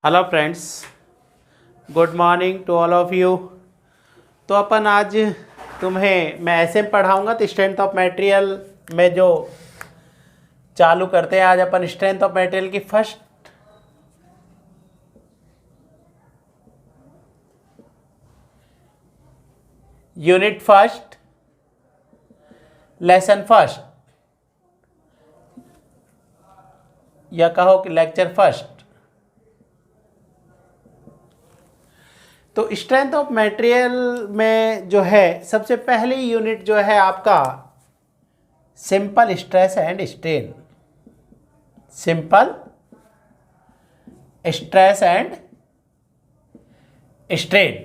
Hello friends, good morning to all of you. तो अपन आज तुम्हें मैं ऐसे पढ़ाऊंगा तो स्ट्रेंथ ऑफ मटेरियल में जो चालू करते हैं। आज अपन स्ट्रेंथ ऑफ मटेरियल की first unit first lesson first या कहो कि लेक्चर फर्स्ट। तो स्ट्रेंथ ऑफ मटेरियल में जो है सबसे पहली यूनिट जो है आपका simple stress and strain. Simple stress and strain.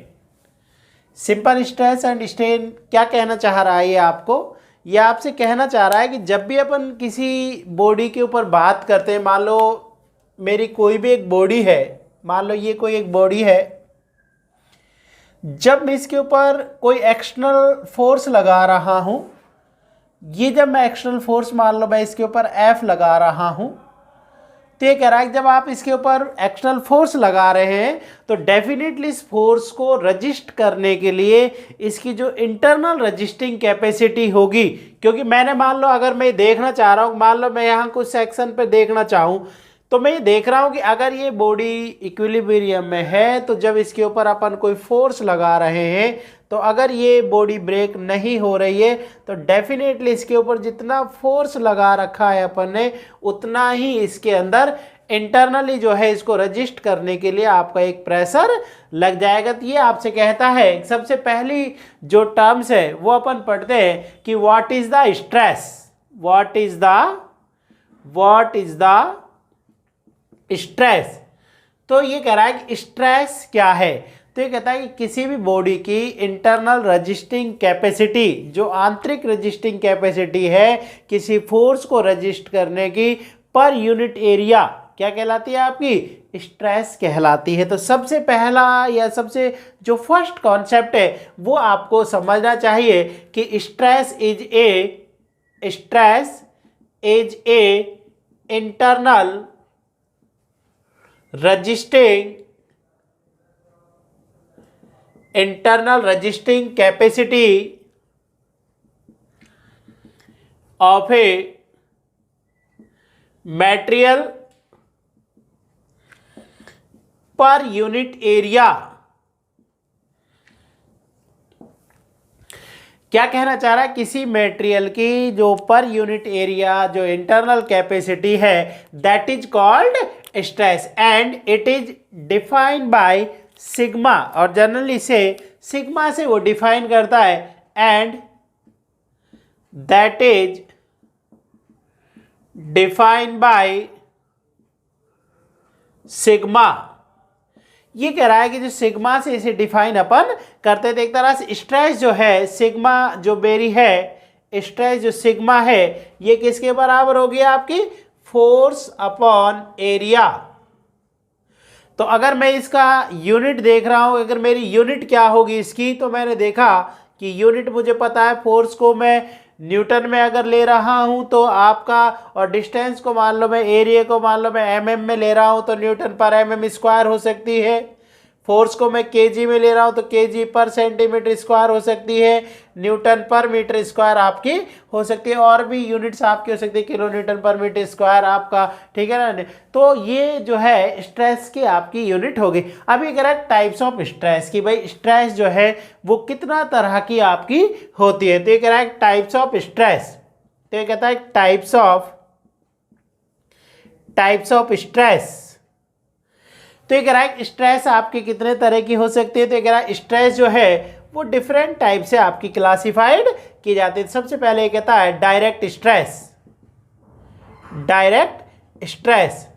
Simple stress and strain क्या कहना चाह रहा है ये आपको? ये आपसे कहना चाह रहा है कि जब भी अपन किसी बॉडी के ऊपर बात करते हैं, मान लो मेरी कोई भी एक बॉडी है, मान लो ये कोई एक बॉडी है, जब मैं इसके ऊपर कोई एक्सटर्नल फोर्स लगा रहा हूं, ये जब मैं एक्सटर्नल फोर्स मान लो मैं इसके ऊपर F लगा रहा हूं, तो ये कह रहा है कि जब आप इसके ऊपर एक्सटर्नल फोर्स लगा रहे हैं तो डेफिनेटली इस फोर्स को रजिस्ट करने के लिए इसकी जो इंटरनल रजिस्टिंग कैपेसिटी होगी, क्योंकि मैंने मान लो अगर मैं देखना चाह रहा हूँ, मान लो मैं यहाँ कुछ सेक्शन पे देखना चाहूँ, तो मैं ये देख रहा हूँ कि अगर ये बॉडी इक्विलिब्रियम में है तो जब इसके ऊपर अपन कोई फोर्स लगा रहे हैं तो अगर ये बॉडी ब्रेक नहीं हो रही है तो डेफिनेटली इसके ऊपर जितना फोर्स लगा रखा है अपन ने उतना ही इसके अंदर इंटरनली जो है इसको रजिस्ट करने के लिए आपका एक प्रेशर लग जाएगा। तो ये आपसे कहता है, सबसे पहली जो टर्म्स है वो अपन पढ़ते हैं कि what is the stress. What is the stress. तो ये कह रहा है कि स्ट्रेस क्या है? तो ये कहता है कि किसी भी बॉडी की इंटरनल रजिस्टिंग कैपेसिटी, जो आंतरिक रजिस्टिंग कैपेसिटी है किसी फोर्स को रजिस्ट करने की, पर यूनिट एरिया क्या कहलाती है? आपकी स्ट्रेस कहलाती है। तो सबसे पहला या सबसे जो फर्स्ट कॉन्सेप्ट है वो आपको समझना चाहिए कि stress is a internal resisting capacity of a material per unit area. क्या कहना चाह रहा है? किसी मटेरियल की जो पर यूनिट एरिया जो इंटरनल कैपेसिटी है that is called stress and it is defined by sigma, और जनरली से सिग्मा से वो डिफाइन करता है, and that is defined by sigma. ये कह रहा है कि जो सिग्मा से इसे डिफाइन अपन करते थे। एक तरह से स्ट्रेस जो है सिग्मा जो मेरी है, स्ट्रेस जो सिग्मा है ये किसके बराबर होगी? आपकी फोर्स अपॉन एरिया। तो अगर मैं इसका यूनिट देख रहा हूं, अगर मेरी यूनिट क्या होगी इसकी, तो मैंने देखा कि यूनिट मुझे पता है, फोर्स को मैं न्यूटन में अगर ले रहा हूं तो आपका, और डिस्टेंस को मान लो मैं, एरिया को मान लो मैं mm में ले रहा हूं तो न्यूटन पर mm स्क्वायर हो सकती है। फोर्स को मैं kg में ले रहा हूं तो kg पर सेंटीमीटर स्क्वायर हो सकती है, न्यूटन पर मीटर स्क्वायर आपकी हो सकती है, और भी यूनिट्स आपकी हो सकती है, किलो न्यूटन पर मीटर स्क्वायर आपका, ठीक है ना। तो ये जो है स्ट्रेस की आपकी यूनिट होगी। अब ये कह रहा है टाइप्स ऑफ स्ट्रेस की, भाई स्ट्रेस जो है वो कितना तरह की आपकी होती है। तो ये कह रहा है टाइप्स ऑफ स्ट्रेस। तो ये कहता है टाइप्स ऑफ स्ट्रेस। तो ये कह रहा है स्ट्रेस आपकी कितने तरह की हो सकती है? तो ये कह रहा है स्ट्रेस जो है वो डिफरेंट टाइप से आपकी क्लासिफाइड की जाती है। सबसे पहले ये कहता है डायरेक्ट स्ट्रेस। डायरेक्ट स्ट्रेस,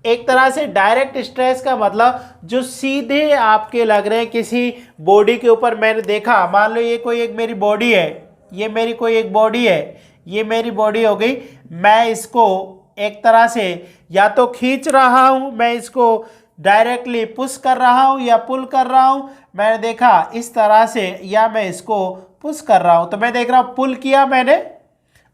एक तरह से डायरेक्ट स्ट्रेस का मतलब जो सीधे आपके लग रहे हैं किसी बॉडी के ऊपर। मैंने देखा, मान लो ये कोई एक मेरी बॉडी है, ये मेरी कोई एक बॉडी है, ये मेरी बॉडी हो गई, मैं इसको एक तरह से या तो खींच रहा हूं, मैं इसको डायरेक्टली पुश कर रहा हूं या पुल कर रहा हूं, मैंने देखा इस तरह से, या मैं इसको पुश कर रहा हूं। तो मैं देख रहा हूं पुल किया मैंने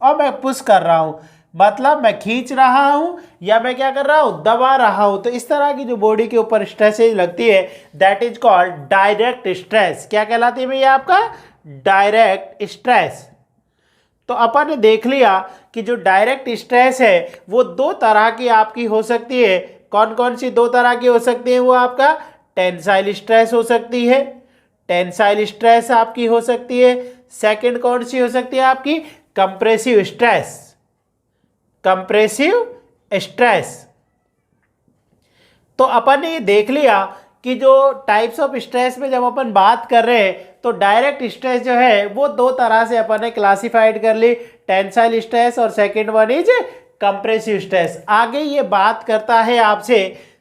और मैं पुश कर रहा हूं। मतलब मैं खींच रहा हूं या मैं क्या कर रहा हूं, दबा रहा हूं। तो इस तरह की जो बॉडी के ऊपर स्ट्रेसेज लगती है that is called direct stress. क्या कहलाती है भैया आपका, डायरेक्ट स्ट्रेस। तो अपन ने देख लिया कि जो डायरेक्ट स्ट्रेस है वो दो तरह की आपकी हो सकती है। कौन कौन सी दो तरह की हो सकती है, वो आपका टेंसाइल स्ट्रेस हो सकती है, टेंसाइल स्ट्रेस आपकी हो सकती है। सेकंड कौन सी हो सकती है आपकी, कंप्रेसिव स्ट्रेस, कंप्रेसिव स्ट्रेस। तो अपन ने ये देख लिया कि जो टाइप्स ऑफ स्ट्रेस में जब अपन बात कर रहे हैं तो डायरेक्ट स्ट्रेस जो है वो दो तरह से अपन ने क्लासिफाइड कर ली, टेंसाइल स्ट्रेस और second one is compressive stress. आगे ये बात करता है आपसे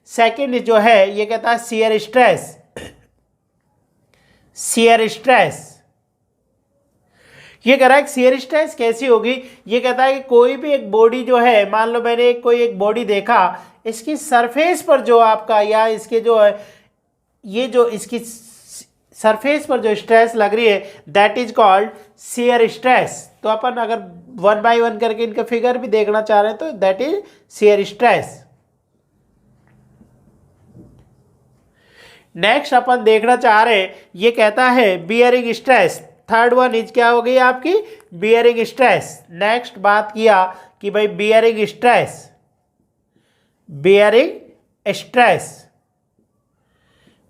सेकंड जो है, ये कहता है शियर स्ट्रेस, शियर स्ट्रेस। ये कह रहा है शियर स्ट्रेस कैसी होगी, ये कहता है कि कोई भी एक बॉडी जो है, मान लो मैंने कोई एक बॉडी देखा, इसकी सरफेस पर जो आपका या इसके जो है ये जो इसकी सरफेस पर जो स्ट्रेस लग रही है that is called shear stress. तो अपन अगर वन बाय वन करके इनका फिगर भी देखना चाह रहे हैं तो that is shear stress. Next अपन देखना चाह रहे हैं, ये कहता है bearing stress. Third one is क्या हो गई आपकी, बियरिंग स्ट्रेस। नेक्स्ट बात किया कि भाई bearing stress, bearing stress,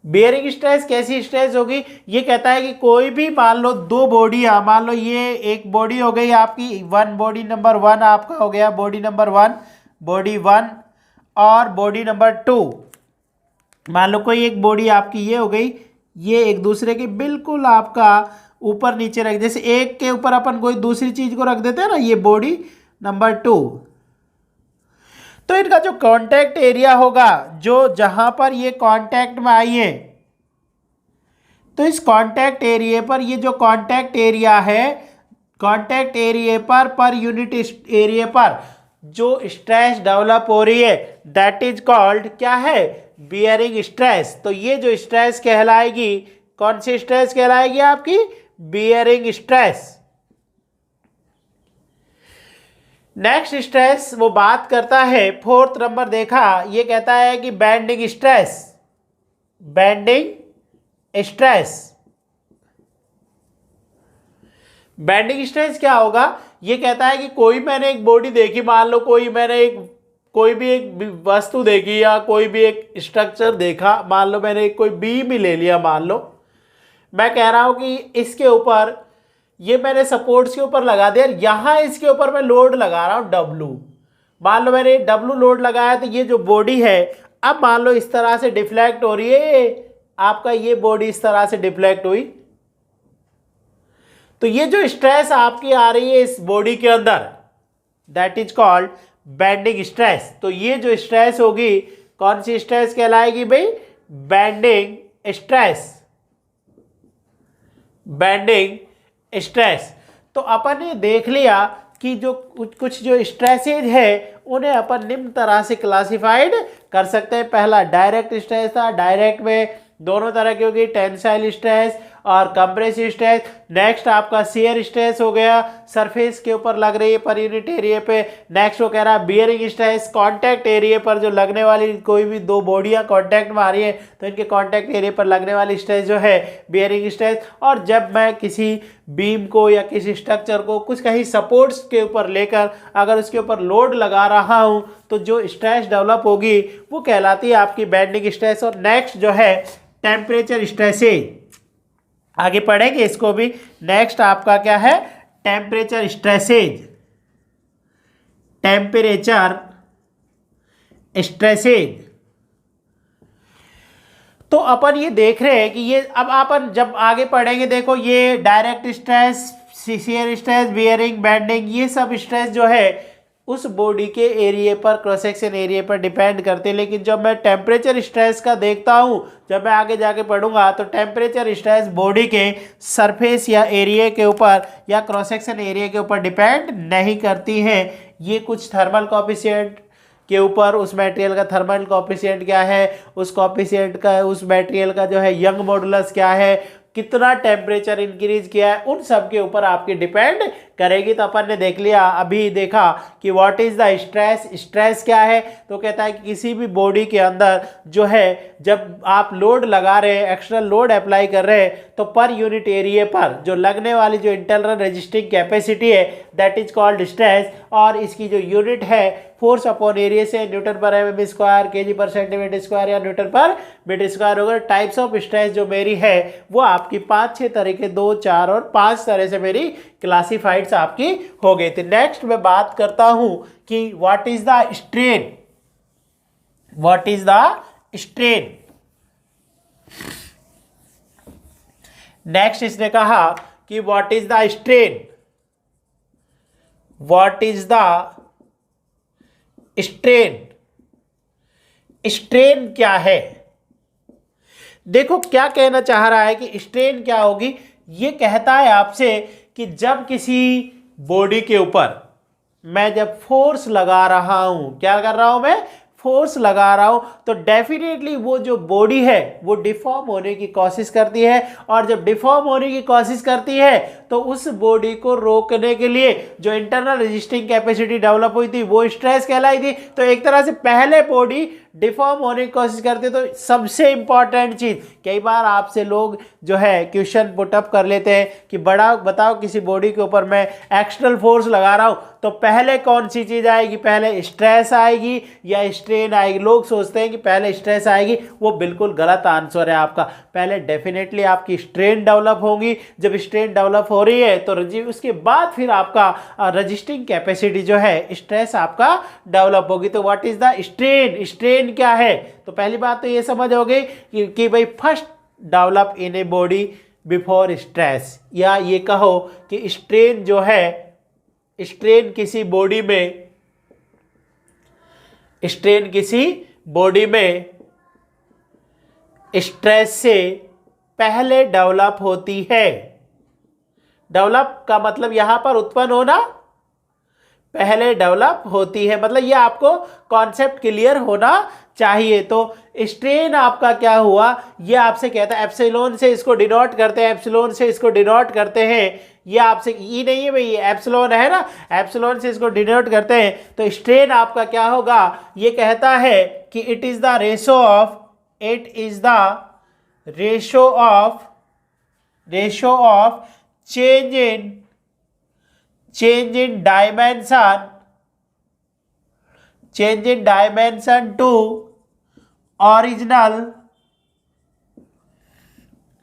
bearing stress कैसी स्ट्रेस होगी, ये कहता है कि कोई भी मान लो दो बॉडियां, मान लो ये एक बॉडी हो गई आपकी वन, बॉडी नंबर वन आपका हो गया body number one, body one और बॉडी नंबर टू। मान लो कोई एक बॉडी आपकी ये हो गई, ये एक दूसरे के बिल्कुल आपका ऊपर नीचे रख, जैसे एक के ऊपर अपन कोई दूसरी चीज को रख देते हैं ना, ये बॉडी नंबर टू। तो इनका जो कांटेक्ट एरिया होगा, जो जहां पर ये कांटेक्ट में आई है, तो इस कांटेक्ट एरिया पर ये जो कांटेक्ट एरिया है, contact area per unit area पर जो स्ट्रेस डेवलप हो रही है दैट इज कॉल्ड क्या है, बियरिंग स्ट्रेस। तो ये जो स्ट्रेस कहलाएगी, कौन सी स्ट्रेस कहलाएगी आपकी, बियरिंग स्ट्रेस। नेक्स्ट स्ट्रेस वो बात करता है, फोर्थ नंबर देखा, ये कहता है कि bending stress, bending stress. Bending stress क्या होगा, ये कहता है कि कोई मैंने एक बॉडी देखी, मान लो कोई मैंने कोई भी एक वस्तु देखी या कोई भी एक स्ट्रक्चर देखा, मान लो मैंने कोई बीम ही ले लिया, मान लो मैं कह रहा हूं कि इसके ऊपर ये मैंने सपोर्ट्स के ऊपर लगा दिया, यहां इसके ऊपर मैं लोड लगा रहा हूं W। मान लो मैंने W लोड लगाया तो ये जो बॉडी है अब मान लो इस तरह से डिफ्लेक्ट हो रही है, आपका ये बॉडी इस तरह से डिफ्लेक्ट हुई, तो ये जो स्ट्रेस आपकी आ रही है इस बॉडी के अंदर that is called bending stress. तो ये जो स्ट्रेस होगी कौन सी स्ट्रेस कहलाएगी भाई, बेंडिंग स्ट्रेस, बेंडिंग स्ट्रेस। तो अपन ने देख लिया कि जो कुछ जो स्ट्रेसेज है उन्हें अपन निम्न तरह से क्लासिफाइड कर सकते हैं। पहला डायरेक्ट स्ट्रेस था, डायरेक्ट में दोनों तरह की होगी, टेंसाइल स्ट्रेस और कंप्रेसिव स्ट्रेस। नेक्स्ट आपका शियर स्ट्रेस हो गया, सरफेस के ऊपर लग रही है पर यूनिट एरिया पे। नेक्स्ट वो कह रहा है बियरिंग स्ट्रेस, कांटेक्ट एरिया पर जो लगने वाली कोई भी दो बॉडियां कांटेक्ट में आ रही है तो इनके कांटेक्ट एरिया पर लगने वाली स्ट्रेस जो है बियरिंग स्ट्रेस। और जब मैं किसी बीम को या किसी स्ट्रक्चर को कुछ कहीं सपोर्ट्स के ऊपर लेकर अगर उसके ऊपर लोड लगा रहा हूं तो जो स्ट्रेस डेवलप होगी वो कहलाती है आपकी बेंडिंग स्ट्रेस। और नेक्स्ट जो है टेम्परेचर स्ट्रेसेज, आगे पढ़ेंगे इसको भी। नेक्स्ट आपका क्या है, टेम्परेचर स्ट्रेसेज, टेम्परेचर स्ट्रेसेज। तो अपन ये देख रहे हैं कि ये अब अपन जब आगे पढ़ेंगे, देखो ये direct stress, shear stress, bearing, bending, ये सब स्ट्रेस जो है उस बॉडी के एरिया पर, क्रॉस सेक्शन एरिया पर डिपेंड करते हैं। लेकिन जब मैं टेम्परेचर स्ट्रेस का देखता हूं, जब मैं आगे जाके पढ़ूंगा, तो टेम्परेचर स्ट्रेस बॉडी के सरफेस या एरिया के ऊपर या क्रॉस सेक्शन एरिया के ऊपर डिपेंड नहीं करती है। ये कुछ थर्मल कॉफिशिएंट के ऊपर, उस मटेरियल का थर्मल कॉफिशिएंट क्या है, उस कॉफिशिएंट का, उस मटेरियल का जो है यंग मॉडुलस क्या है, कितना टेम्परेचर इंक्रीज किया है, उन सब के ऊपर आपके डिपेंड करेगी। तो अपन ने देख लिया, अभी देखा कि what is the stress, stress क्या है। तो कहता है कि किसी भी बॉडी के अंदर जो है जब आप लोड लगा रहे हैं, एक्सटर्नल लोड अप्लाई कर रहे हैं, तो पर यूनिट एरिया पर जो लगने वाली जो इंटरनल रेजिस्टिंग कैपेसिटी है दैट इज कॉल्ड स्ट्रेस। और इसकी जो यूनिट है फोर्स अपॉन एरिया से न्यूटन पर एम स्क्वायर, केजी पर सेंटीमीटर स्क्वायर या न्यूटन पर मीटर स्क्वायर होगा। टाइप्स ऑफ स्ट्रेस जो मेरी है वो आपकी 5-6 तरीके, 2, 4 और 5 तरह से मेरी क्लासिफाइड्स आपकी हो गई थी। नेक्स्ट मैं बात करता हूं कि what is the strain, what is the strain. Next इसने कहा कि what is the strain, what is the strain. Strain क्या है, देखो क्या कहना चाह रहा है कि स्ट्रेन क्या होगी। ये कहता है आपसे कि जब किसी बॉडी के ऊपर मैं जब फोर्स लगा रहा हूं, क्या कर रहा हूं मैं, फोर्स लगा रहा हूं, तो डेफिनेटली वो जो बॉडी है वो डिफॉर्म होने की कोशिश करती है। और जब डिफॉर्म होने की कोशिश करती है तो उस बॉडी को रोकने के लिए जो इंटरनल रेजिस्टिंग कैपेसिटी डेवलप हुई थी वो स्ट्रेस कहलाई थी। तो एक तरह से पहले बॉडी डिफॉर्म होने की कोशिश करते, तो सबसे इंपॉर्टेंट चीज, कई बार आपसे लोग जो है क्वेश्चन पुटअप कर लेते हैं कि बड़ा बताओ किसी बॉडी के ऊपर मैं एक्सटर्नल फोर्स लगा रहा हूं तो पहले कौन सी चीज आएगी, पहले स्ट्रेस आएगी या स्ट्रेन आएगी। लोग सोचते हैं कि पहले स्ट्रेस आएगी, वो बिल्कुल गलत आंसर है आपका। पहले डेफिनेटली आपकी स्ट्रेन डेवलप होगी, जब स्ट्रेन डेवलप हो रही है तो उसके बाद फिर आपका रजिस्टिंग कैपेसिटी जो है स्ट्रेस आपका डेवलप होगी। तो what is the strain, strain क्या है। तो पहली बात तो ये समझ हो गई कि भाई first develop in a body before stress, या ये कहो कि स्ट्रेन जो है, स्ट्रेन किसी बॉडी में, स्ट्रेन किसी बॉडी में स्ट्रेस से पहले डेवलप होती है। डेवलप का मतलब यहां पर उत्पन्न होना, पहले डेवलप होती है, मतलब ये आपको कॉन्सेप्ट क्लियर होना चाहिए। तो स्ट्रेन आपका क्या हुआ, ये आपसे कहता है एप्सिलॉन से इसको डिनोट करते हैं, एप्सिलॉन से इसको डिनोट करते हैं। ये आपसे ई नहीं है भाई, ये एप्सिलॉन है ना, एप्सिलॉन से इसको डिनोट करते हैं। तो स्ट्रेन आपका क्या होगा, ये कहता है कि it is the ratio of, it is the ratio of, ratio of change in dimension, change in dimension to original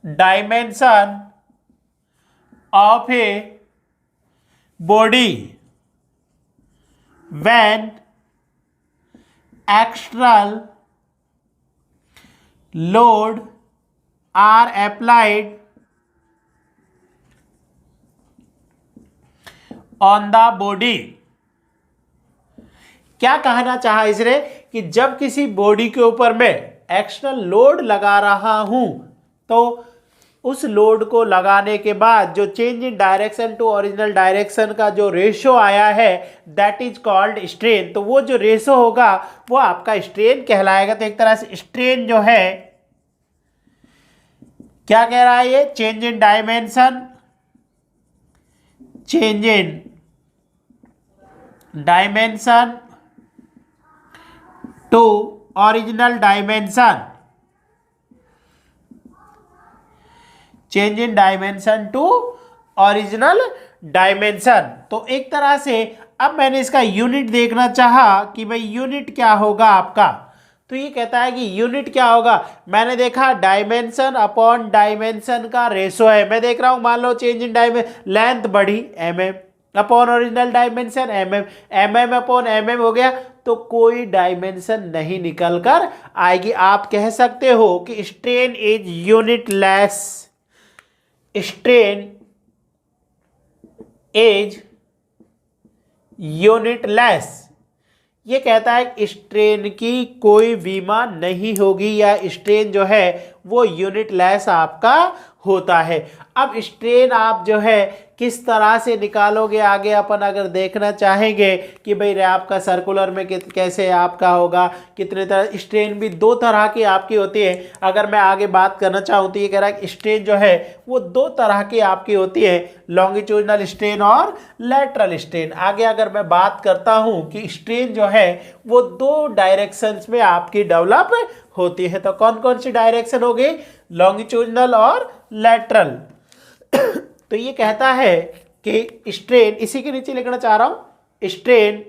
dimension of a body when external load are applied on the body. क्या कहना चाहा इसने कि जब किसी body के ऊपर मैं एक्सटर्नल लोड लगा रहा हूं तो उस लोड को लगाने के बाद जो change in direction to original direction का जो रेशो आया है दैट इज कॉल्ड स्ट्रेन। तो वो जो रेशो होगा वो आपका स्ट्रेन कहलाएगा। तो एक तरह से स्ट्रेन जो है क्या कह रहा है, ये change in dimension, change in dimension to original dimension, change in dimension to original dimension. तो एक तरह से अब मैंने इसका यूनिट देखना चाहा कि भाई यूनिट क्या होगा आपका। तो ये कहता है कि यूनिट क्या होगा, मैंने देखा डायमेंशन अपॉन डायमेंशन का रेशो है। मैं देख रहा हूं, मान लो चेंज इन डायमेंशन, लेंथ बढ़ी mm upon original dimension mm upon हो गया, तो कोई डायमेंशन नहीं निकल कर आएगी। आप कह सकते हो कि strain is unitless, strain is unitless. ये कहता है कि स्ट्रेन की कोई विमा नहीं होगी या स्ट्रेन जो है वो यूनिटलेस आपका होता है। अब स्ट्रेन आप जो है किस तरह से निकालोगे आगे अपन अगर देखना चाहेंगे कि भाई आपका सर्कुलर में कैसे आपका होगा, कितने तरह स्ट्रेन भी दो तरह की आपकी होती है। अगर मैं आगे बात करना चाहूँ तो ये कह रहा है कि स्ट्रेन जो है वो दो तरह की आपकी होती है, लॉन्गिट्यूडनल स्ट्रेन और लैटरल स्ट्रेन। आगे अगर मैं बात करता हूँ कि स्ट्रेन जो है वो दो डायरेक्शंस में आपकी डेवलप होती है। तो कौन कौन सी डायरेक्शन हो गई, लॉन्गिट्यूडनल और लैटरल। तो ये कहता है कि स्ट्रेन, इसी के नीचे लिखना चाह रहा हूं, स्ट्रेन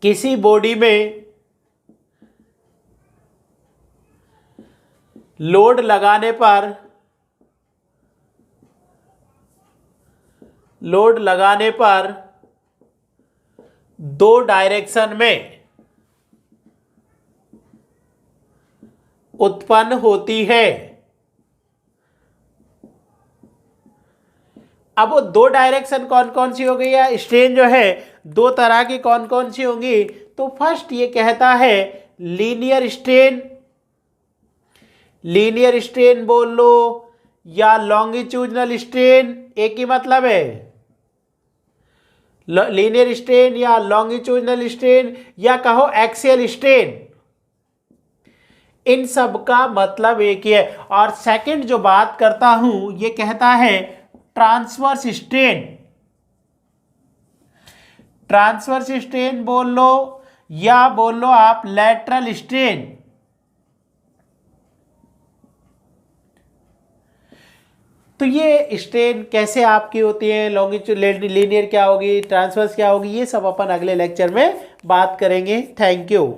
किसी बॉडी में लोड लगाने पर दो डायरेक्शन में उत्पन्न होती है। अब वो दो डायरेक्शन कौन कौन सी हो गई या स्ट्रेन जो है दो तरह की कौन कौन सी होंगी। तो फर्स्ट ये कहता है लीनियर स्ट्रेन बोल लो या लॉन्गिट्यूडनल स्ट्रेन, एक ही मतलब है। लीनियर स्ट्रेन या लॉन्गिट्यूडनल स्ट्रेन या कहो एक्सियल स्ट्रेन, इन सब का मतलब एक ही है। और सेकंड जो बात करता हूं ये कहता है ट्रांसवर्स स्ट्रेन बोल लो या बोल लो आप लैटरल स्ट्रेन। तो ये स्ट्रेन कैसे आपकी होती है, लॉन्गिट्यूड लीनियर क्या होगी, ट्रांसवर्स क्या होगी, ये सब अपन अगले लेक्चर में बात करेंगे। Thank you.